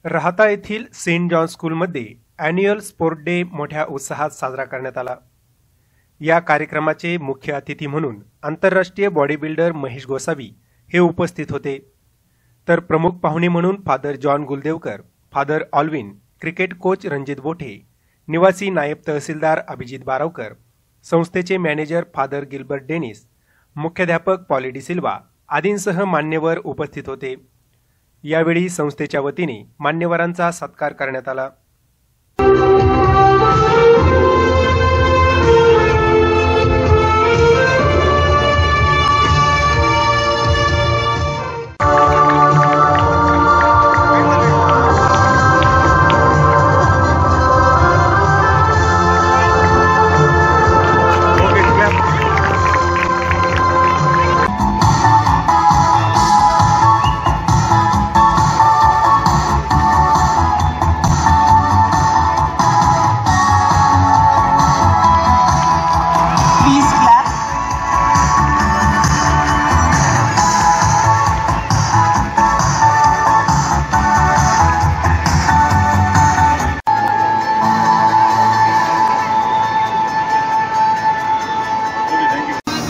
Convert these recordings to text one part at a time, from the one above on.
राहता येथील Saint John स्कूलमध्ये ॲन्युअल स्पोर्ट डे मोठ्या उत्साहात साजरा करण्यात आला। या कार्यक्रमाचे मुख्य अतिथी म्हणून आंतरराष्ट्रीय बॉडी बिल्डर महेश गोसावी हे उपस्थित होते, तर प्रमुख पाहुणे म्हणून father John Guldevkar, father Alwin, cricket coach Ranjit Bothe, निवासी नायब तहसीलदार अभिजित बारावकर, संस्थेचे मॅनेजर फादर गिल्बर्ट डेनिस, मुख्याध्यापक पॉली डी सिल्वा आदींसह मान्यवर उपस्थित होते। यावेळी संस्थेच्या वतीने मान्यवरांचा सत्कार करण्यात आला।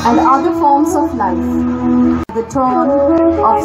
And other forms of life, the turn of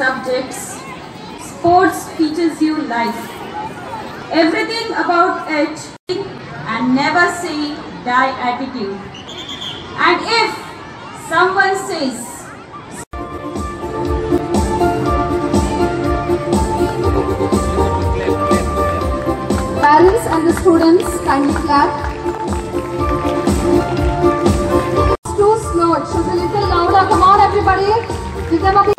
subjects. Sports teaches you life, everything about it, and never say die attitude. And if someone says parents and the students kindly clap. It's too slow, it should be a little louder. Come on everybody, give them a big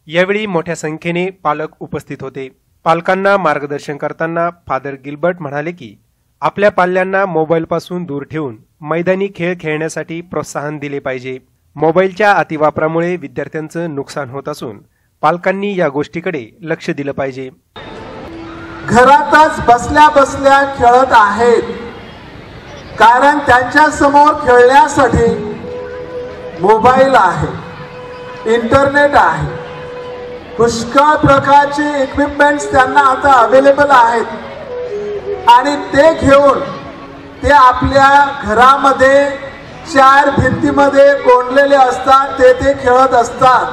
यावेळी मोठ्या संख्येने पालक उपस्थित होते। पालकांना मार्गदर्शन करताना father Gilbert म्हणाले की आपल्या पाल्यांना मोबाईलपासून दूर ठेवून मैदानी खेळ खेळण्यासाठी प्रोत्साहन दिले पाहिजे। मोबाईलच्या अतिवापरामुळे विद्यार्थ्यांचं नुकसान होत असून पालकांनी या गोष्टीकडे लक्ष दिलं पाहिजे। घरातच बसल्या बसल्या खेळत आहेत, कारण त्यांच्या समोर खेळण्यासाठी मोबाईल आहे, इंटरनेट आहे, पुष्कळ प्रकारचे इक्विपमेंट्स त्यांना आता अवेलेबल आहेत आणि ते घेऊन ते आपल्या घरामध्ये चार भिंतीमध्ये कोंडलेले असतात, ते खेळत असतात।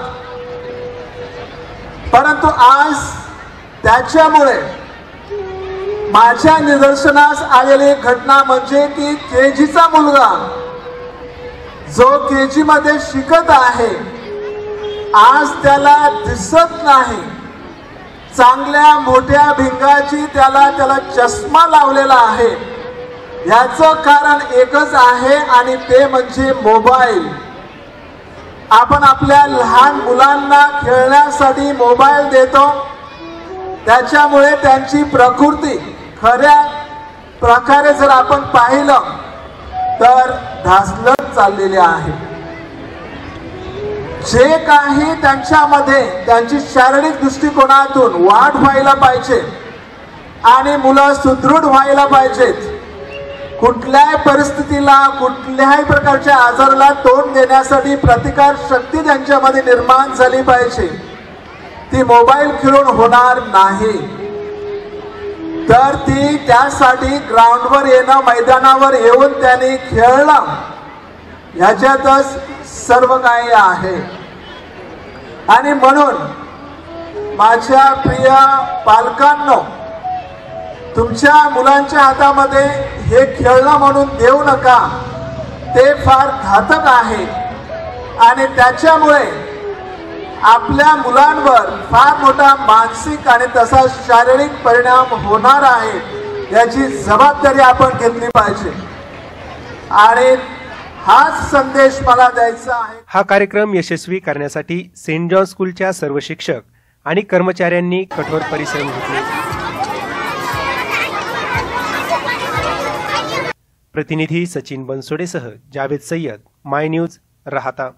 परंतु आज त्याच्यामुळे माझ्या निदर्शनास आलेली घटना म्हणजे की केजीचा मुलगा जो केजी मध्ये शिकत आहे, आज त्याला दिसत नाही, चांगल्या मोठ्या भिंगाची त्याला चष्मा लावलेला आहे। याचं कारण एकच आहे आणि ते म्हणजे मोबाईल। आपण आपल्या लहान मुलांना खेळण्यासाठी मोबाईल देतो, त्याच्यामुळे त्यांची प्रकृती खऱ्या प्रकारे जर आपण पाहिलं तर ढासळत चाललेली आहे। जे काही त्यांच्यामध्ये त्यांची शारीरिक दृष्टिकोनातून वाढ व्हायला पाहिजे आणि मुलं सुदृढ व्हायला पाहिजेत, कुठल्याही परिस्थितीला कुठल्याही प्रकारच्या आजाराला तोंड देण्यासाठी प्रतिकार शक्ती त्यांच्यामध्ये निर्माण झाली पाहिजे, ती मोबाईल खेळून होणार नाही। तर ती त्यासाठी ग्राउंडवर येणं, मैदानावर येऊन त्यांनी खेळणं, ह्याच्यातच सर्व काही आहे। आणि म्हणून माझ्या प्रिय पालकांनो, तुमच्या मुलांच्या हातामध्ये हे खेळणं म्हणून देऊ नका, ते फार घातक आहे आणि त्याच्यामुळे आपल्या मुलांवर फार मोठा मानसिक आणि तसा शारीरिक परिणाम होणार आहे। याची जबाबदारी आपण घेतली पाहिजे आणि हाच संदेश मला द्यायचा आहे। हा कार्यक्रम यशस्वी करण्यासाठी सेंट जॉन स्कूलच्या सर्व शिक्षक आणि कर्मचाऱ्यांनी कठोर परिश्रम घेतले। प्रतिनिधी सचिन बनसोडेसह जावेद सय्यद, माय न्यूज, राहता।